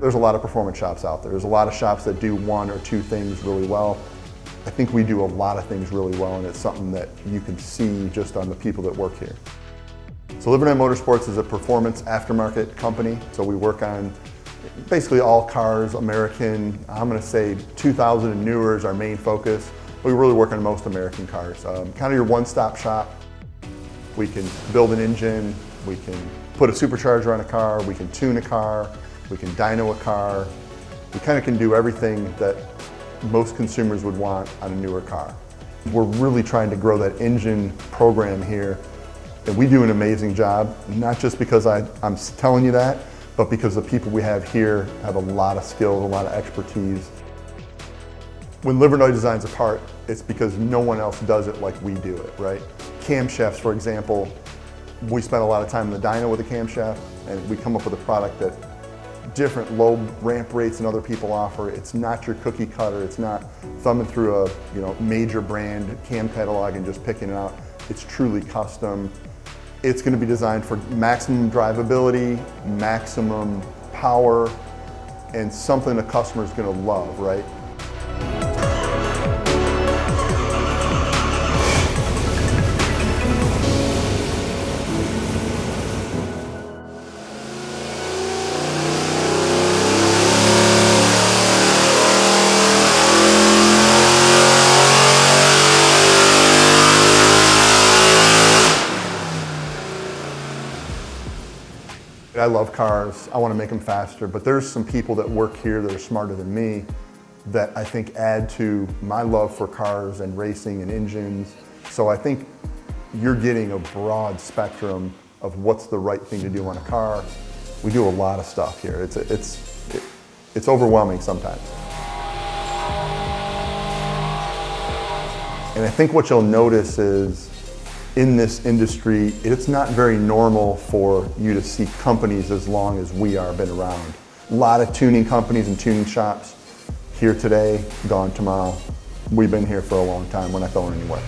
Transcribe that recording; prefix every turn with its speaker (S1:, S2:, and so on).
S1: There's a lot of performance shops out there. There's a lot of shops that do one or two things really well. I think we do a lot of things really well, and it's something that you can see just on the people that work here. So Livernois Motorsports is a performance aftermarket company. So we work on basically all cars, American. I'm going to say 2000 and newer is our main focus. We really work on most American cars. Kind of your one-stop shop. We can build an engine, we can put a supercharger on a car, we can tune a car, we can dyno a car. We kind of can do everything that most consumers would want on a newer car. We're really trying to grow that engine program here, and we do an amazing job, not just because I'm telling you that, but because the people we have here have a lot of skills, a lot of expertise. When Livernois designs a part, it's because no one else does it like we do it, right? Camshafts, for example, we spend a lot of time in the dyno with a camshaft, and we come up with a product that different low ramp rates than other people offer. It's not your cookie cutter. It's not thumbing through a major brand cam catalog and just picking it out. It's truly custom. It's going to be designed for maximum drivability, maximum power, and something the customer is going to love, right? I love cars, I want to make them faster, but there's some people that work here that are smarter than me that I think add to my love for cars and racing and engines. So I think you're getting a broad spectrum of what's the right thing to do on a car. We do a lot of stuff here. It's overwhelming sometimes. And I think what you'll notice is in this industry, it's not very normal for you to see companies as long as we are been around. A lot of tuning companies and tuning shops, here today, gone tomorrow. We've been here for a long time, we're not going anywhere.